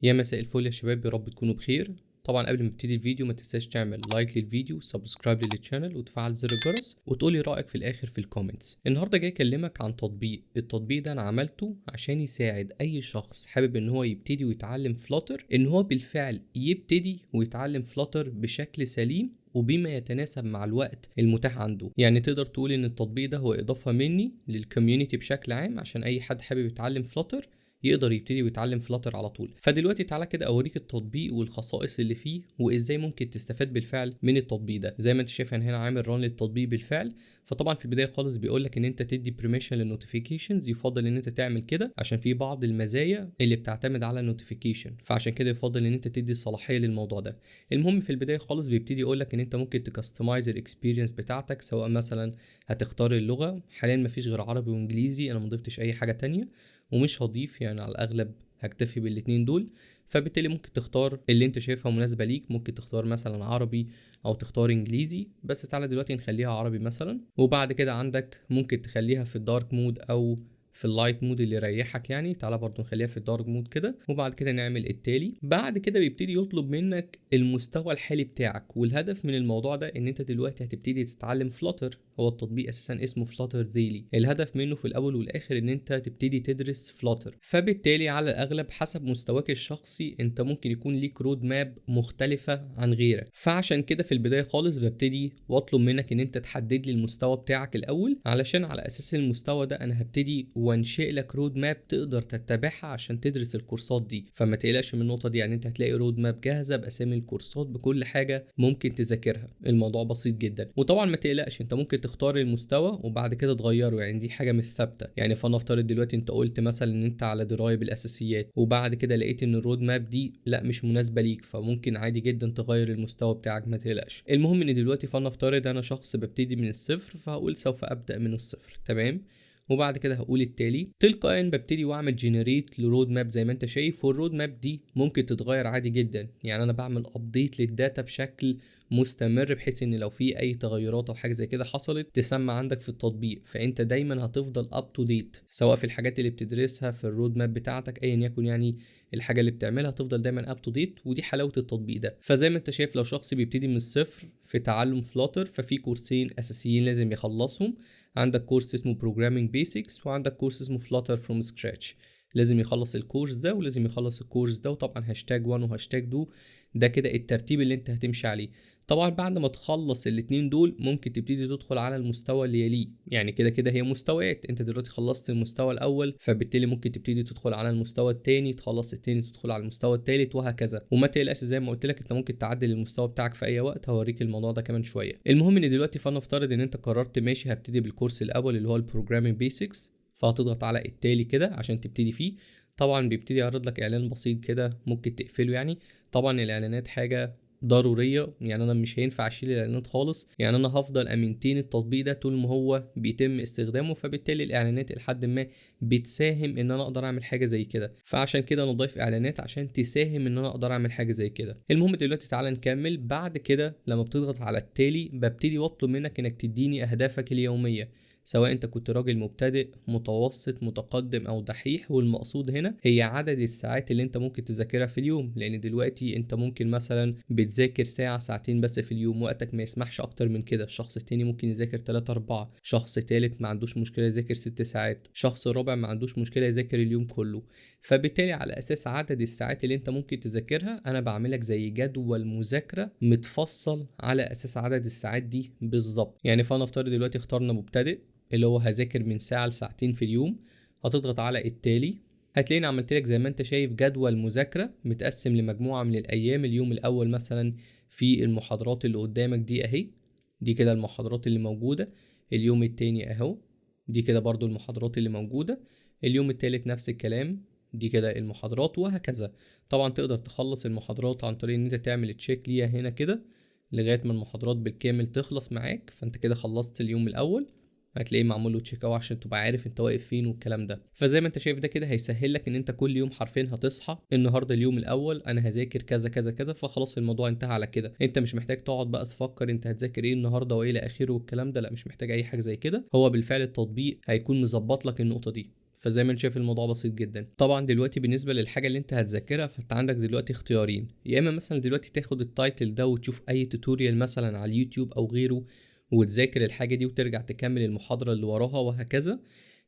يا مساء الفل يا شباب، يا رب تكونوا بخير. طبعا قبل ما ابتدي الفيديو ما تنساش تعمل لايك للفيديو، سبسكرايب للشانل، وتفعل زر الجرس، وتقولي رايك في الاخر في الكومنتس. النهارده جاي اكلمك عن التطبيق ده انا عملته عشان يساعد اي شخص حابب ان هو يبتدي ويتعلم فلاتر ان هو بالفعل يبتدي ويتعلم فلاتر بشكل سليم وبما يتناسب مع الوقت المتاح عنده. يعني تقدر تقول ان التطبيق ده هو اضافه مني للكوميونتي بشكل عام، عشان اي حد حابب يتعلم فلاتر يقدر يبتدي ويتعلم فلاتر على طول. فدلوقتي تعالى كده اوريك التطبيق والخصائص اللي فيه وازاي ممكن تستفاد بالفعل من التطبيق ده. زي ما انت شايف انا هنا عامل ران للتطبيق بالفعل. فطبعا في البدايه خالص بيقول لك ان انت تدي بريميشن للنوتيفيكيشنز، يفضل ان انت تعمل كده عشان في بعض المزايا اللي بتعتمد على النوتيفيكيشن، فعشان كده يفضل ان انت تدي الصلاحيه للموضوع ده. المهم في البدايه خالص بيبتدي يقول لك ان انت ممكن تكستمايز الاكسبيرينس بتاعتك، سواء مثلا هتختار اللغه. حاليا مفيش غير عربي وانجليزي، انا ما ضفتش اي حاجه تانية ومش هضيف، يعني على الاغلب هكتفي بالاتنين دول. فبالتالي ممكن تختار اللي انت شايفها مناسبة ليك، ممكن تختار مثلا عربي او تختار انجليزي. بس تعالى دلوقتي نخليها عربي مثلا، وبعد كده عندك ممكن تخليها في الدارك مود او في اللايت مود اللي يريحك. يعني تعالى برضو نخليها في الدارك مود كده، وبعد كده نعمل التالي. بعد كده بيبتدي يطلب منك المستوى الحالي بتاعك، والهدف من الموضوع ده ان انت دلوقتي هتبتدي تتعلم فلاتر. هو التطبيق اساسا اسمه فلاتر ديلي، الهدف منه في الاول والاخر ان انت تبتدي تدرس فلاتر. فبالتالي على الاغلب حسب مستواك الشخصي انت ممكن يكون ليك رود ماب مختلفة عن غيرك. فعشان كده في البداية خالص ببتدي واطلب منك ان انت تحدد لي المستوى بتاعك الاول، علشان على اساس المستوى ده انا هبتدي وانشئ لك رود ماب تقدر تتبعها عشان تدرس الكورسات دي. فما تقلقش من النقطة دي، يعني انت هتلاقي رود ماب جاهزة باسامي الكورسات بكل حاجة ممكن تذاكرها. الموضوع بسيط جدا. وطبعا ما تقلقش، انت ممكن تختار المستوى وبعد كده تغيره، يعني دي حاجة مش ثابتة. يعني فلنفترض دلوقتي انت قلت مثلا ان انت على دراية بالاساسيات، وبعد كده لقيت ان الرود ماب دي لا مش مناسبة ليك، فممكن عادي جدا تغير المستوى بتاعك، ما تقلقش. المهم ان دلوقتي فلنفترض انا شخص ببتدي من الصفر، فهقول سوف ابدأ من الصفر. تمام. وبعد كده هقول التالي. تلقائيا ببتدي واعمل جنريت لرود ماب زي ما انت شايف، والرود ماب دي ممكن تتغير عادي جدا. يعني انا بعمل ابديت للداتا بشكل مستمر، بحيث ان لو في اي تغيرات او حاجه زي كده حصلت تسمع عندك في التطبيق، فانت دايما هتفضل اب تو ديت سواء في الحاجات اللي بتدرسها في الرود ماب بتاعتك ايا يكن. يعني الحاجه اللي بتعملها هتفضل دايما اب تو ديت، ودي حلاوه التطبيق ده. فزي ما انت شايف لو شخص بيبتدي من الصفر في تعلم فلاتر، ففي كورسين اساسيين لازم يخلصهم. عندك كورس اسمه Programming Basics، وعندك كورس اسمه Flutter from Scratch. لازم يخلص الكورس ده ولازم يخلص الكورس ده، وطبعا هاشتاج 1 وهاشتاج 2. ده كده الترتيب اللي انت هتمشي عليه. طبعا بعد ما تخلص الاتنين دول ممكن تبتدي تدخل على المستوى اللي يليه. يعني كده كده هي مستويات، انت دلوقتي خلصت المستوى الاول، فبالتالي ممكن تبتدي تدخل على المستوى التاني، تخلص التاني تدخل على المستوى التالت، وهكذا. وما تقلقش زي ما قلت لك انت ممكن تعدل المستوى بتاعك في اي وقت، هوريك الموضوع ده كمان شويه. المهم ان دلوقتي فلنفترض ان انت قررت ماشي هبتدي بالكورس الاول اللي هو البروجرامينج بيسكس، فهتضغط على التالي كده عشان تبتدي فيه. طبعا بيبتدي يعرض لك اعلان بسيط كده ممكن تقفله. يعني طبعا الاعلانات حاجه ضروريه، يعني انا مش هينفع اشيل الاعلانات خالص. يعني انا هفضل امنتين التطبيق ده طول ما هو بيتم استخدامه، فبالتالي الاعلانات لحد ما بتساهم ان انا اقدر اعمل حاجه زي كده. فعشان كده انا ضايف اعلانات عشان تساهم ان انا اقدر اعمل حاجه زي كده. المهم دلوقتي تعالى نكمل. بعد كده لما بتضغط على التالي ببتدي واطلب منك انك تديني اهدافك اليوميه، سواء انت كنت راجل مبتدئ متوسط متقدم او دحيح. والمقصود هنا هي عدد الساعات اللي انت ممكن تذاكرها في اليوم، لان دلوقتي انت ممكن مثلا بتذاكر ساعة ساعتين بس في اليوم، وقتك ما يسمحش اكتر من كده. الشخص التاني ممكن يذاكر 3 4، شخص تالت ما عندوش مشكلة يذاكر 6 ساعات، شخص رابع ما عندوش مشكلة يذاكر اليوم كله. فبالتالي على اساس عدد الساعات اللي انت ممكن تذاكرها انا بعملك زي جدول مذاكرة متفصل على اساس عدد الساعات دي بالظبط. يعني فلنفترض دلوقتي اخترنا مبتدئ اللي هو هذاكر من ساعة لساعتين في اليوم، هتضغط على التالي. هتلاقيني عملت لك زي ما انت شايف جدول مذاكرة متقسم لمجموعة من الأيام. اليوم الأول مثلا في المحاضرات اللي قدامك دي أهي، دي كده المحاضرات اللي موجودة. اليوم التاني أهو، دي كده برضو المحاضرات اللي موجودة. اليوم التالت نفس الكلام، دي كده المحاضرات، وهكذا. طبعا تقدر تخلص المحاضرات عن طريق ان انت تعمل تشيك ليها هنا كده لغاية ما المحاضرات بالكامل تخلص معاك. فانت كده خلصت اليوم الأول، هتلاقيه معمول له تشيك اوت عشان تبقى عارف انت واقف فين والكلام ده. فزي ما انت شايف ده كده هيسهل لك ان انت كل يوم حرفيا هتصحى النهارده اليوم الاول انا هذاكر كذا كذا كذا، فخلاص الموضوع انتهى على كده. انت مش محتاج تقعد بقى تفكر انت هتذاكر ايه النهارده والى اخره والكلام ده، لا مش محتاج اي حاجه زي كده. هو بالفعل التطبيق هيكون مظبط لك النقطه دي. فزي ما انت شايف الموضوع بسيط جدا. طبعا دلوقتي بالنسبه للحاجه اللي انت هتذاكرها، فانت عندك دلوقتي اختيارين، يا اما مثلا دلوقتي تاخد التايتل ده وتشوف اي توتوريال مثلا على اليوتيوب او غيره وتذاكر الحاجه دي وترجع تكمل المحاضره اللي وراها وهكذا،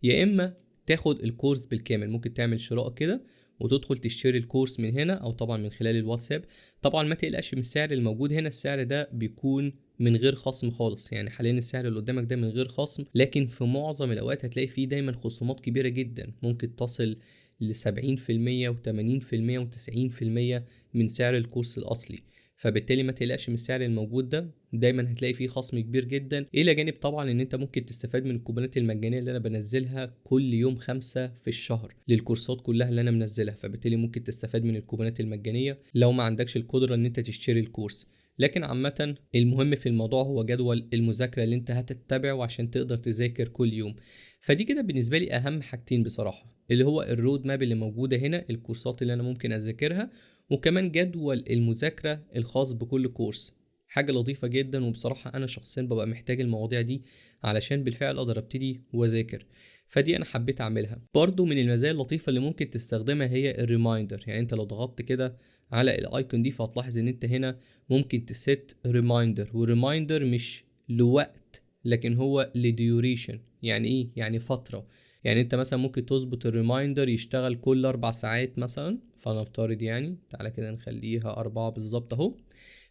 يا اما تاخد الكورس بالكامل. ممكن تعمل شراء كده وتدخل تشتري الكورس من هنا او طبعا من خلال الواتساب. طبعا ما تقلقش من السعر الموجود هنا، السعر ده بيكون من غير خصم خالص، يعني حاليا السعر اللي قدامك ده من غير خصم، لكن في معظم الاوقات هتلاقي فيه دايما خصومات كبيرة جدا ممكن تصل ل70% و80% و90% من سعر الكورس الاصلي. فبالتالي ما تقلقش من السعر الموجود ده، دايما هتلاقي فيه خصم كبير جدا، الى جانب طبعا ان انت ممكن تستفاد من الكوبونات المجانيه اللي انا بنزلها كل يوم 5 في الشهر للكورسات كلها اللي انا منزلها. فبالتالي ممكن تستفاد من الكوبونات المجانيه لو ما عندكش القدره ان انت تشتري الكورس. لكن عامة المهم في الموضوع هو جدول المذاكرة اللي انت هتتبعه عشان تقدر تذاكر كل يوم. فدي كده بالنسبة لي اهم حاجتين بصراحة، اللي هو الرود ماب اللي موجودة هنا، الكورسات اللي انا ممكن اذاكرها، وكمان جدول المذاكرة الخاص بكل كورس. حاجة لطيفة جدا، وبصراحة انا شخصيا ببقى محتاج المواضيع دي علشان بالفعل اقدر ابتدي واذاكر. فدي انا حبيت اعملها. برضو من المزايا اللطيفة اللي ممكن تستخدمها هي الريمايندر، يعني انت لو ضغطت كده على الايكون دي فهتلاحظ ان انت هنا ممكن تسيت ريمايندر، والريمايندر مش لوقت لكن هو لديوريشن. يعني ايه؟ يعني فترة. يعني انت مثلا ممكن تظبط الريمايندر يشتغل كل 4 ساعات مثلا، فنفترض يعني تعالى كده نخليها 4 بالظبط اهو.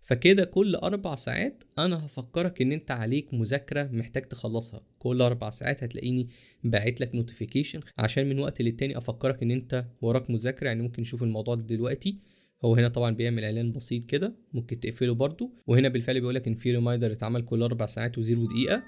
فكده كل 4 ساعات انا هفكرك ان انت عليك مذاكرة محتاج تخلصها. كل 4 ساعات هتلاقيني باعت لك نوتيفيكيشن عشان من وقت للتاني افكرك ان انت وراك مذاكرة. يعني ممكن نشوف الموضوع ده دلوقتي. هو هنا طبعا بيعمل اعلان بسيط كده، ممكن تقفله برضو، وهنا بالفعل بيقولك ان في ريمايندر اتعمل كل 4 ساعات و0 دقيقة.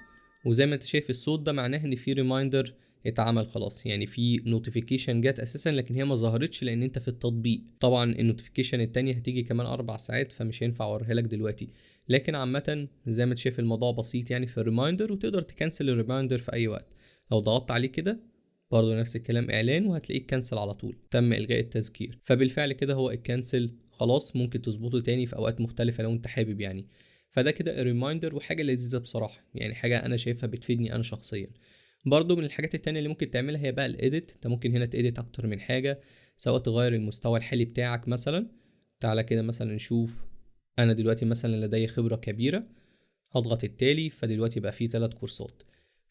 وزي ما انت شايف الصوت ده معناه ان في ريمايندر اتعمل خلاص، يعني في نوتيفيكيشن جت اساسا لكن هي ما ظهرتش لان انت في التطبيق. طبعا النوتيفيكيشن التانية هتيجي كمان 4 ساعات فمش هينفع اوريها لك دلوقتي. لكن عامة زي ما انت شايف الموضوع بسيط يعني في الريمايندر، وتقدر تكنسل الريمايندر في اي وقت. لو ضغطت عليه كده برضه نفس الكلام اعلان وهتلاقيه كنسل على طول، تم الغاء التذكير. فبالفعل كده هو اتكنسل خلاص. ممكن تظبطه تاني في اوقات مختلفة لو انت حابب يعني. فده كده الريمايندر، وحاجة لذيذة بصراحة، يعني حاجة انا شايفها بتفيدني انا شخصيا. برضو من الحاجات التانية اللي ممكن تعملها هي بقى الايديت. انت ممكن هنا تيديت اكتر من حاجة، سواء تغير المستوى الحالي بتاعك مثلا. تعالى كده مثلا نشوف، انا دلوقتي مثلا لدي خبرة كبيرة، هضغط التالي فدلوقتي بقى فيه 3 كورسات.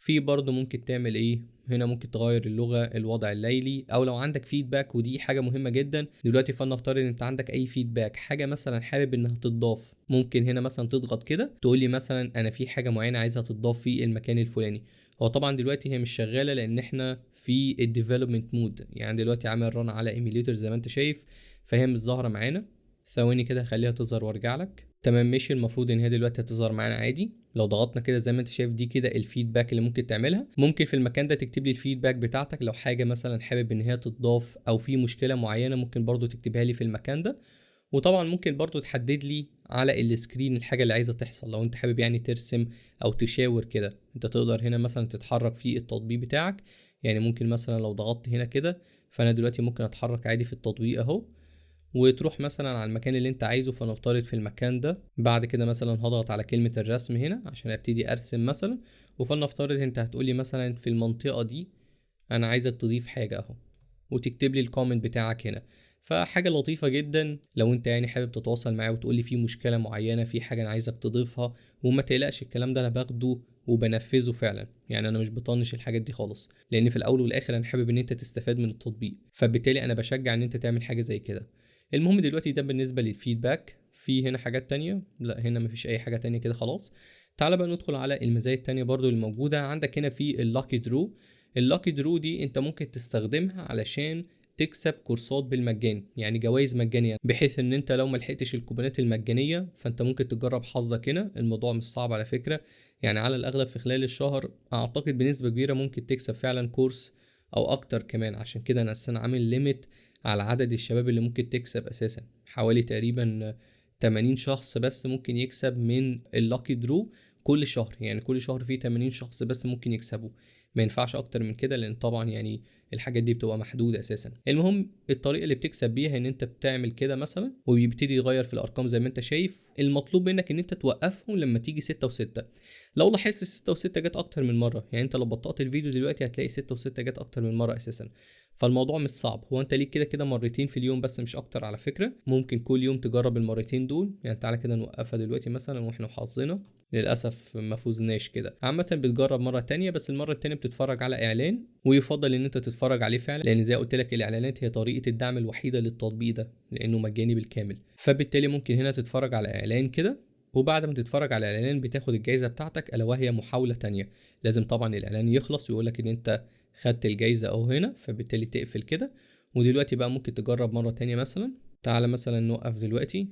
في برضه ممكن تعمل ايه هنا، ممكن تغير اللغة، الوضع الليلي، او لو عندك فيدباك، ودي حاجة مهمة جدا دلوقتي. فلنفترض ان انت عندك اي فيدباك، حاجة مثلا حابب انها تضاف، ممكن هنا مثلا تضغط كده تقول لي مثلا انا في حاجة معينة عايزها تضاف في المكان الفلاني. هو طبعا دلوقتي هي مش شغالة لان احنا في الديفلوبمنت مود، يعني دلوقتي عامل رن على ايميليتر زي ما انت شايف، فهي مش ظاهرة معانا. ثواني كده هخليها تظهر وارجع لك. تمام ماشي، المفروض ان هي دلوقتي هتظهر معانا عادي. لو ضغطنا كده زي ما انت شايف دي كده الفيدباك اللي ممكن تعملها. ممكن في المكان ده تكتب لي الفيدباك بتاعتك، لو حاجه مثلا حابب ان هي تتضاف او في مشكله معينه ممكن برضو تكتبها لي في المكان ده. وطبعا ممكن برضو تحدد لي على السكرين الحاجه اللي عايزه تحصل، لو انت حابب يعني ترسم او تشاور كده انت تقدر هنا مثلا تتحرك في التطبيق بتاعك. يعني ممكن مثلا لو ضغطت هنا كده فانا دلوقتي ممكن اتحرك عادي في التطبيق اهو، وتروح مثلا على المكان اللي انت عايزه. فنفترض في المكان ده، بعد كده مثلا هضغط على كلمة الرسم هنا عشان ابتدي ارسم مثلا. وفلنفترض انت هتقولي مثلا في المنطقة دي انا عايزك تضيف حاجة اهو، وتكتب لي الكومنت بتاعك هنا. فحاجة لطيفة جدا لو انت يعني حابب تتواصل معايا وتقول لي في مشكلة معينة، في حاجة انا عايزك تضيفها. وما تقلقش الكلام ده انا باخده وبنفذه فعلا، يعني انا مش بطنش الحاجات دي خالص، لان في الاول والاخر انا حابب ان انت تستفاد من التطبيق. فبالتالي انا بشجع ان انت تعمل حاجة زي كده. المهم دلوقتي ده بالنسبة للفيدباك. في هنا حاجات تانية؟ لا هنا مفيش اي حاجة تانية كده خلاص. تعال بقى ندخل على المزايا التانية برضو الموجودة عندك هنا في اللاكي درو. اللاكي درو دي انت ممكن تستخدمها علشان تكسب كورسات بالمجان، يعني جوائز مجانيه، بحيث ان انت لو ما لحقتش الكوبونات المجانيه فانت ممكن تجرب حظك هنا. الموضوع مش صعب على فكره، يعني على الاغلب في خلال الشهر اعتقد بنسبه كبيره ممكن تكسب فعلا كورس او اكتر كمان. عشان كده انا اصلا عامل ليميت على عدد الشباب اللي ممكن تكسب، اساسا حوالي تقريبا 80 شخص بس ممكن يكسب من اللاكي درو كل شهر، يعني كل شهر فيه 80 شخص بس ممكن يكسبوا. ما ينفعش اكتر من كده، لان طبعا يعني الحاجات دي بتبقى محدودة اساسا. المهم الطريقة اللي بتكسب بيها ان انت بتعمل كده مثلا وبيبتدي يغير في الارقام زي ما انت شايف. المطلوب منك ان انت توقفهم لما تيجي 6 و6. لو لاحظت 6 و6 جت اكتر من مرة، يعني انت لو بطأت الفيديو دلوقتي هتلاقي 6 و6 جت اكتر من مرة اساسا. فالموضوع مش صعب، هو انت ليك كده كده مرتين في اليوم بس مش اكتر على فكرة. ممكن كل يوم تجرب المرتين دول. يعني تعالى كده نوقفها دلوقتي مثلا واحنا حافظينها. للاسف ما فوزناش كده. عامه بتجرب مره تانية، بس المره التانية بتتفرج على اعلان، ويفضل ان انت تتفرج عليه فعلا، لان زي قلت لك الاعلانات هي طريقه الدعم الوحيده للتطبيق ده لانه مجاني بالكامل. فبالتالي ممكن هنا تتفرج على اعلان كده، وبعد ما تتفرج على الاعلان بتاخد الجايزه بتاعتك، الا وهي محاوله تانية. لازم طبعا الاعلان يخلص ويقول لك ان انت خدت الجايزه او هنا، فبالتالي تقفل كده. ودلوقتي بقى ممكن تجرب مره تانية مثلا. تعالى مثلا نوقف دلوقتي.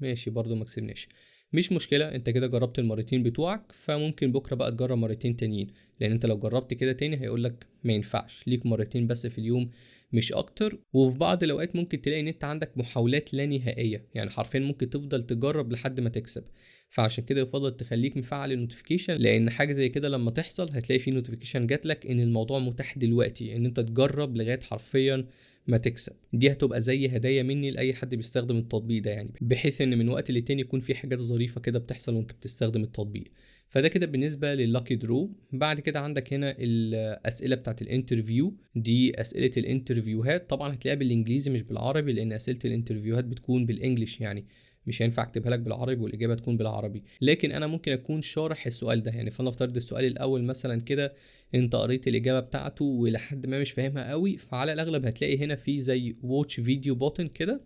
ماشي برضو ما كسبناش، مش مشكلة، انت كده جربت المرتين بتوعك، فممكن بكرة بقى تجرب مرتين تانيين. لان انت لو جربت كده تاني هيقولك ما ينفعش، ليك مرتين بس في اليوم مش اكتر. وفي بعض الاوقات ممكن تلاقي ان انت عندك محاولات لا نهائية، يعني حرفيا ممكن تفضل تجرب لحد ما تكسب. فعشان كده يفضل تخليك مفعل النوتيفيكيشن، لان حاجة زي كده لما تحصل هتلاقي في نوتيفيكيشن جاتلك ان الموضوع متاح دلوقتي ان انت تجرب لغاية حرفيا ما تكسب. دي هتبقى زي هدايا مني لاي حد بيستخدم التطبيق ده، يعني بحيث ان من وقت للتاني يكون في حاجات ظريفه كده بتحصل وانت بتستخدم التطبيق. فده كده بالنسبه لللاكي درو. بعد كده عندك هنا الاسئله بتاعت الانترفيو. دي اسئله الانترفيوهات، طبعا هتلاقيها بالانجليزي مش بالعربي، لان اسئله الانترفيوهات بتكون بالانجلش، يعني مش هينفع اكتبها لك بالعربي والاجابه تكون بالعربي. لكن انا ممكن اكون شارح السؤال ده، يعني فلنفترض السؤال الاول مثلا كده انت قريت الاجابه بتاعته ولحد ما مش فاهمها قوي، فعلى الاغلب هتلاقي هنا في زي واتش فيديو بوتن كده،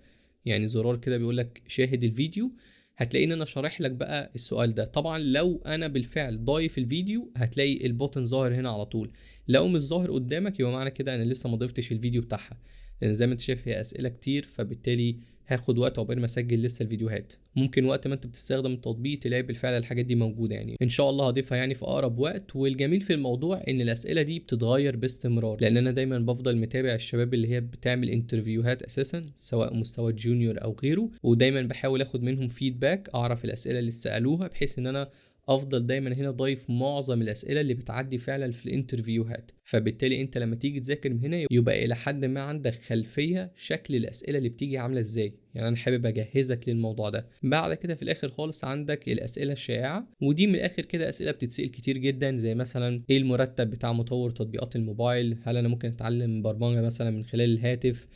يعني زرار كده بيقول لك شاهد الفيديو. هتلاقي ان انا شارح لك بقى السؤال ده. طبعا لو انا بالفعل ضايف الفيديو هتلاقي البوتن ظاهر هنا على طول. لو مش ظاهر قدامك يبقى معنى كده انا لسه ما ضفتش الفيديو بتاعها، لان زي ما انت شايف هي اسئله كتير، فبالتالي هاخد وقت عقبال ما اسجل لسه الفيديوهات. ممكن وقت ما انت بتستخدم التطبيق تلاقي بالفعل الحاجات دي موجوده، يعني ان شاء الله هضيفها يعني في اقرب وقت. والجميل في الموضوع ان الاسئله دي بتتغير باستمرار، لان انا دايما بفضل متابع الشباب اللي هي بتعمل انترفيوهات اساسا سواء مستوى جونيور او غيره، ودايما بحاول اخد منهم فيدباك، اعرف الاسئله اللي سالوها، بحيث ان انا افضل دايما هنا ضايف معظم الاسئله اللي بتعدي فعلا في الانترفيوهات. فبالتالي انت لما تيجي تذاكر من هنا يبقى الى حد ما عندك خلفيه شكل الاسئله اللي بتيجي عامله ازاي. يعني انا حابب اجهزك للموضوع ده. بعد كده في الاخر خالص عندك الاسئله الشائعه، ودي من الاخر كده اسئله بتتسال كتير جدا، زي مثلا ايه المرتب بتاع مطور تطبيقات الموبايل؟ هل انا ممكن اتعلم برمجه مثلا من خلال الهاتف؟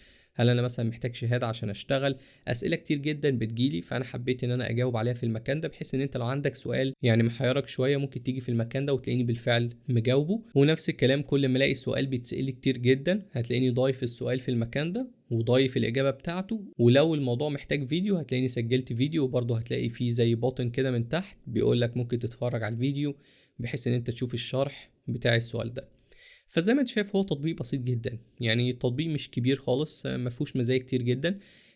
هل انا مثلا محتاج شهاده عشان اشتغل؟ اسئله كتير جدا بتجيلي، فانا حبيت ان انا اجاوب عليها في المكان ده، بحيث ان انت لو عندك سؤال يعني محيرك شويه ممكن تيجي في المكان ده وتلاقيني بالفعل مجاوبه. ونفس الكلام كل ما الاقي سؤال بيتسال كتير جدا هتلاقيني ضايف السؤال في المكان ده وضايف الاجابه بتاعته. ولو الموضوع محتاج فيديو هتلاقيني سجلت فيديو، وبرضه هتلاقي فيه زي بوتن كده من تحت بيقول لك ممكن تتفرج على الفيديو بحيث ان انت تشوف الشرح بتاع السؤال ده. فزي ما انت شايف هو تطبيق بسيط جدا، يعني تطبيق مش كبير خالص، ما فيهوش مزايا كتير جدا،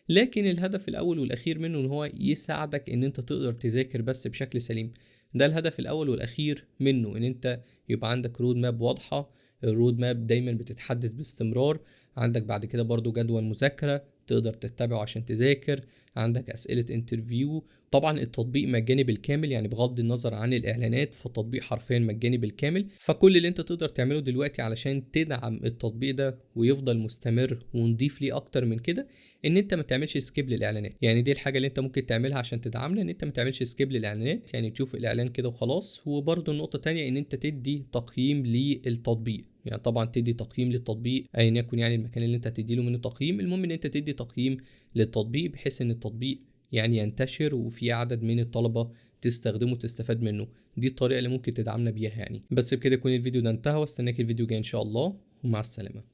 لكن الهدف الاول والاخير منه ان هو يساعدك ان انت تقدر تذاكر بس بشكل سليم. ده الهدف الاول والاخير منه، ان انت يبقى عندك رود ماب واضحة. الرود ماب دايما بتتحدث باستمرار. عندك بعد كده برضو جدول مذاكرة تقدر تتبعه عشان تذاكر. عندك اسئلة انترفيو. طبعا التطبيق مجاني بالكامل، يعني بغض النظر عن الاعلانات فالتطبيق حرفيا مجاني بالكامل. فكل اللي انت تقدر تعمله دلوقتي علشان تدعم التطبيق ده ويفضل مستمر ونضيف ليه اكتر من كده، ان انت ما تعملش سكيب للاعلانات. يعني دي الحاجه اللي انت ممكن تعملها عشان تدعمنا، ان انت ما تعملش سكيب للاعلانات، يعني تشوف الاعلان كده وخلاص. وبرده النقطه تانية ان انت تدي تقييم للتطبيق، يعني طبعا تدي تقييم للتطبيق ايا يكن يعني المكان اللي انت هتدي له منه تقييم. المهم ان انت تدي تقييم للتطبيق بحيث ان التطبيق يعني ينتشر وفي عدد من الطلبه تستخدمه وتستفاد منه. دي الطريقه اللي ممكن تدعمنا بيها يعني. بس بكده يكون الفيديو ده انتهى، واستناك الفيديو جاي ان شاء الله، ومع السلامه.